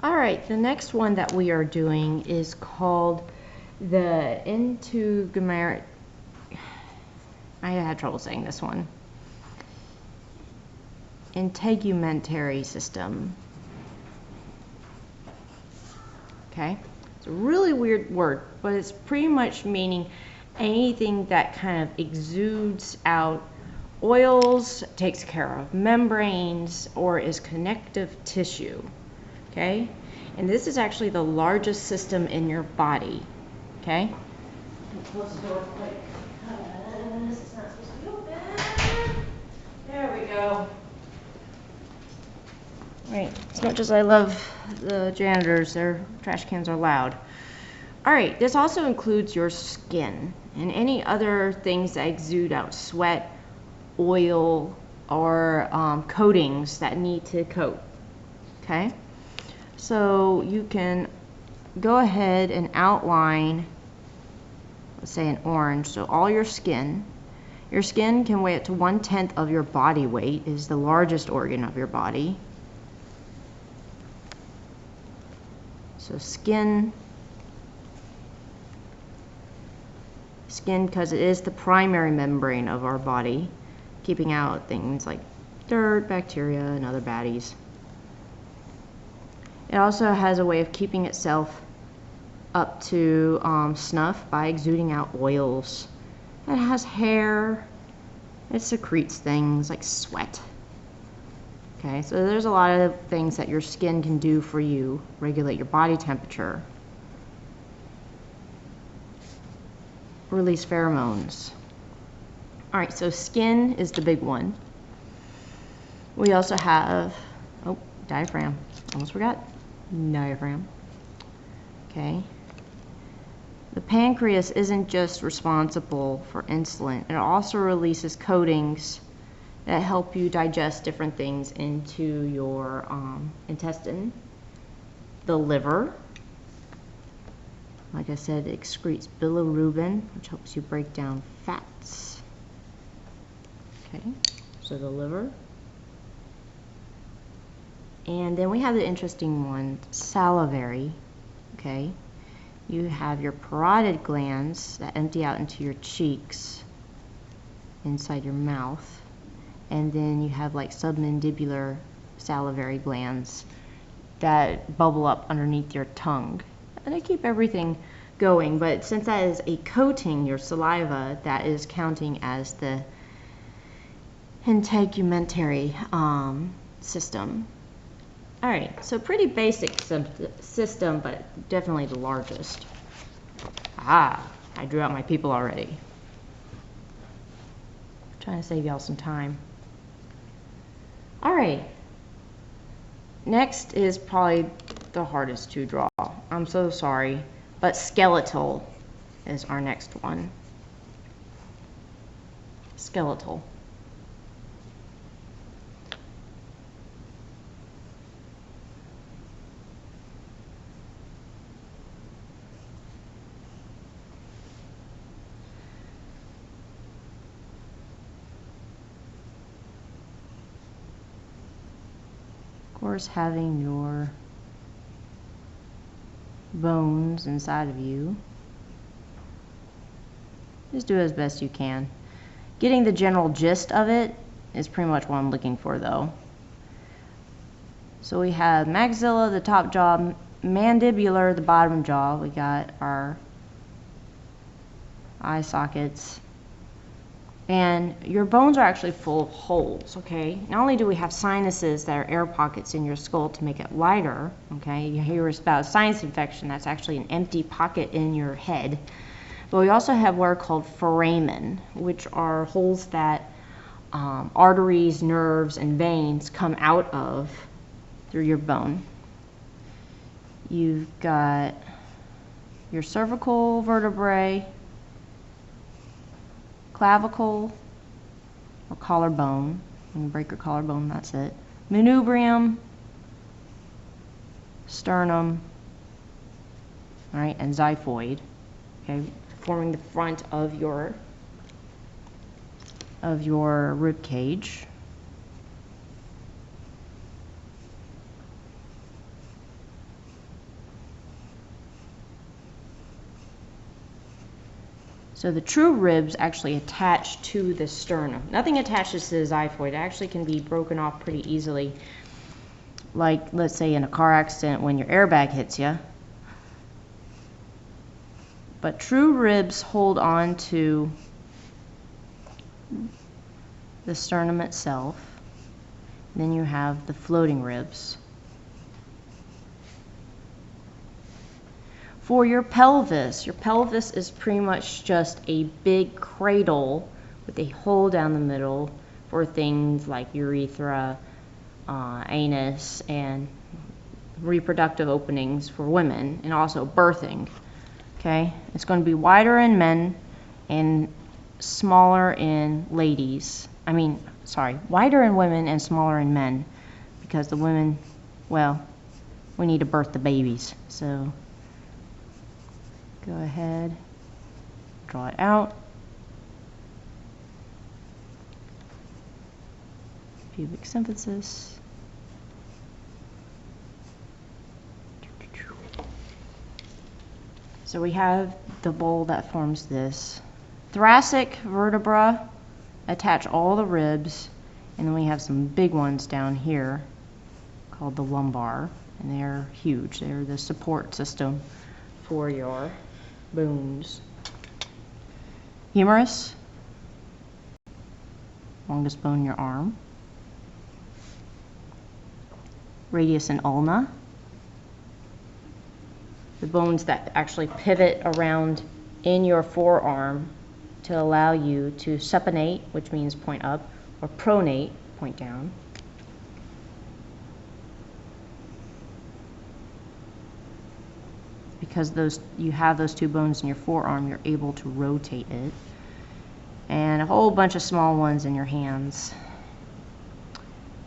All right, the next one that we are doing is called the integumentary. I had trouble saying this one. Integumentary system. Okay, it's a really weird word, but it's pretty much meaning anything that kind of exudes out oils, takes care of membranes, or is connective tissue. Okay, and this is actually the largest system in your body. Okay, close the door quick. This is not supposed to be open. There we go. Right, as much as I love the janitors, their trash cans are loud. All right, this also includes your skin and any other things that exude out sweat, oil, or coatings that need to coat. Okay, so you can go ahead and outline, let's say, an orange. So all your skin can weigh up to 1/10 of your body weight, is the largest organ of your body. So skin, because it is the primary membrane of our body, keeping out things like dirt, bacteria, and other baddies. It also has a way of keeping itself up to snuff by exuding out oils. It has hair. It secretes things like sweat. Okay, so there's a lot of things that your skin can do for you. Regulate your body temperature. Release pheromones. All right, so skin is the big one. We also have, diaphragm. Almost forgot. Diaphragm. Okay. The pancreas isn't just responsible for insulin. It also releases coatings that help you digest different things into your intestine. The liver, like I said, it excretes bilirubin, which helps you break down fats. Okay, so the liver. And then we have the interesting one, salivary. Okay, you have your parotid glands that empty out into your cheeks, inside your mouth. And then you have like submandibular salivary glands that bubble up underneath your tongue. And they keep everything going, but since that is a coating, your saliva, that is counting as the integumentary system. All right, so pretty basic system, but definitely the largest. I drew out my people already. Trying to save y'all some time. All right, next is probably the hardest to draw. I'm so sorry, but skeletal is our next one. Skeletal. Of course, having your bones inside of you. Just do it as best you can. Getting the general gist of it is pretty much what I'm looking for, though. So we have maxilla, the top jaw, mandibular, the bottom jaw. We got our eye sockets. And your bones are actually full of holes, okay? Not only do we have sinuses that are air pockets in your skull to make it lighter, okay? You hear about a sinus infection, that's actually an empty pocket in your head. But we also have what are called foramen, which are holes that arteries, nerves, and veins come out of through your bone. You've got your cervical vertebrae, clavicle or collarbone. When you break your collarbone, that's it. Manubrium, sternum, all right, and xiphoid, okay, forming the front of your rib cage. So the true ribs actually attach to the sternum. Nothing attaches to the xiphoid. It actually can be broken off pretty easily. Like, let's say in a car accident when your airbag hits you. But true ribs hold on to the sternum itself. Then you have the floating ribs. For your pelvis is pretty much just a big cradle with a hole down the middle for things like urethra, anus, and reproductive openings for women, and also birthing. Okay, it's going to be wider in men and smaller in ladies. Wider in women and smaller in men, because the women, well, we need to birth the babies. So go ahead, draw it out. Pubic symphysis. So we have the bowl that forms this. Thoracic vertebra attach all the ribs, and then we have some big ones down here called the lumbar, and they're huge. They're the support system for your bones. Humerus, longest bone in your arm. Radius and ulna, the bones that actually pivot around in your forearm to allow you to supinate, which means point up, or pronate, point down. Because you have those two bones in your forearm, you're able to rotate it. And a whole bunch of small ones in your hands.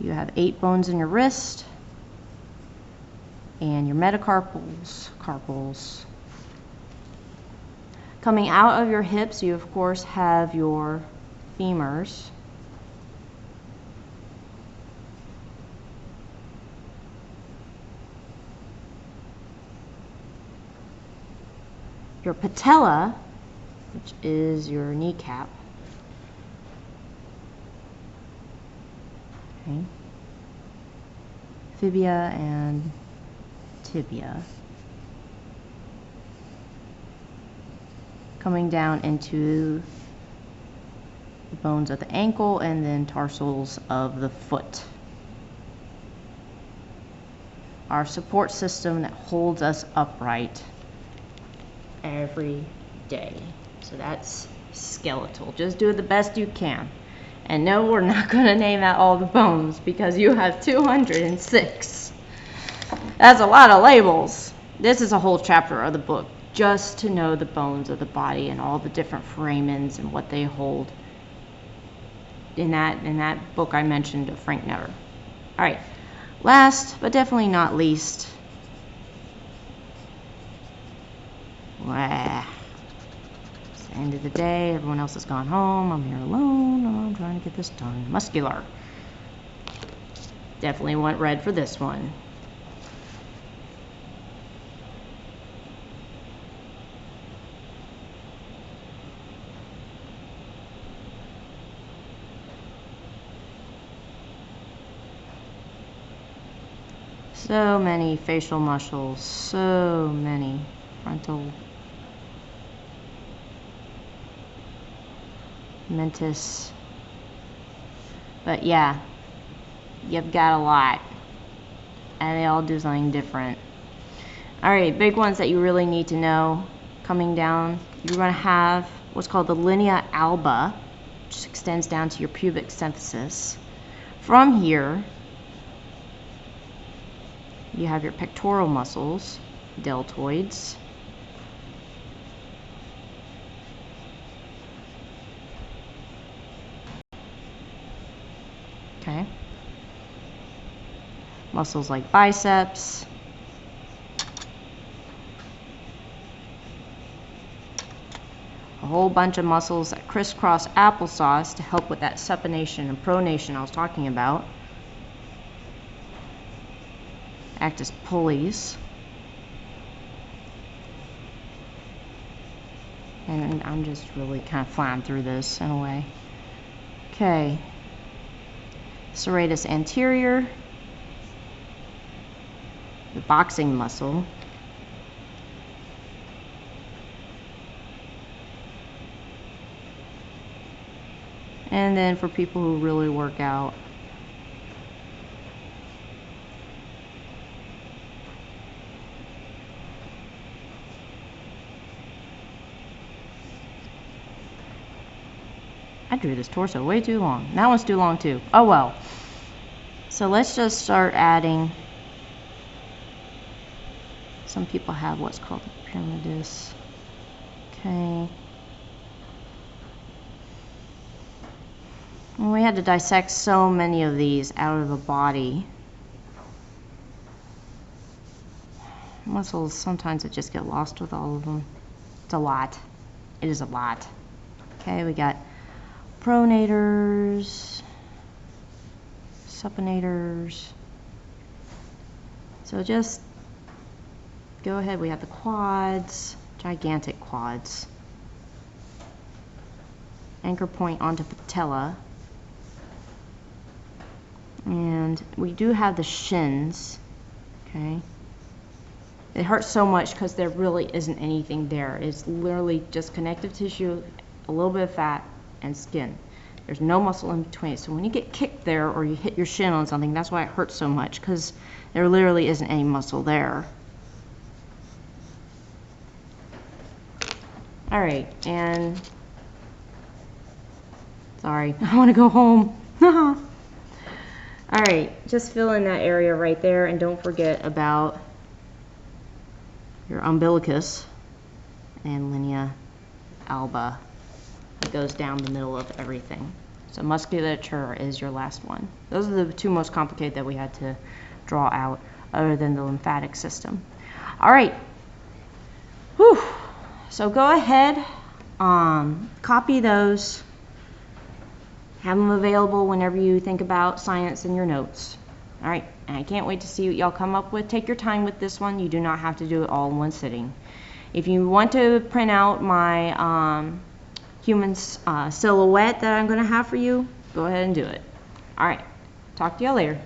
You have 8 bones in your wrist, and your metacarpals, carpals. Coming out of your hips, you of course have your femurs. Your patella, which is your kneecap. Okay. Fibia and tibia. Coming down into the bones of the ankle and then tarsals of the foot. Our support system that holds us upright every day. So that's skeletal. Just do the best you can. And no, we're not going to name out all the bones because you have 206. That's a lot of labels. This is a whole chapter of the book just to know the bones of the body and all the different foramens and what they hold. In that book I mentioned of Frank Netter. All right, last but definitely not least, it's the end of the day, everyone else has gone home, I'm here alone, I'm trying to get this done. Muscular. Definitely went red for this one. So many facial muscles, so many. Frontal, mentis. But yeah, you've got a lot. And they all do something different. Alright, big ones that you really need to know. Coming down, you're going to have what's called the linea alba, which extends down to your pubic symphysis. From here, you have your pectoral muscles, deltoids. Okay. Muscles like biceps. A whole bunch of muscles that crisscross applesauce to help with that supination and pronation I was talking about. Act as pulleys. And I'm just really kind of flying through this in a way. Okay. Serratus anterior. The boxing muscle. And then for people who really work out, I drew this torso way too long. That one's too long too. Oh well. So let's just start adding. Some people have what's called the pyramidus. Okay. And we had to dissect so many of these out of the body. Muscles, sometimes it just get lost with all of them. It's a lot. It is a lot. Okay, we got pronators, supinators. So just go ahead. We have the quads, gigantic quads. Anchor point onto patella. And we do have the shins, okay? It hurts so much because there really isn't anything there. It's literally just connective tissue, a little bit of fat, and skin. There's no muscle in between. So when you get kicked there or you hit your shin on something, that's why it hurts so much, because there literally isn't any muscle there. All right, and sorry, I want to go home. All right, just fill in that area right there, and don't forget about your umbilicus and linea alba. It goes down the middle of everything. So musculature is your last one. Those are the two most complicated that we had to draw out, other than the lymphatic system. All right. Whew. So go ahead, copy those. Have them available whenever you think about science in your notes. All right, and I can't wait to see what y'all come up with. Take your time with this one. You do not have to do it all in one sitting. If you want to print out my human silhouette that I'm going to have for you, go ahead and do it. All right, talk to y'all later.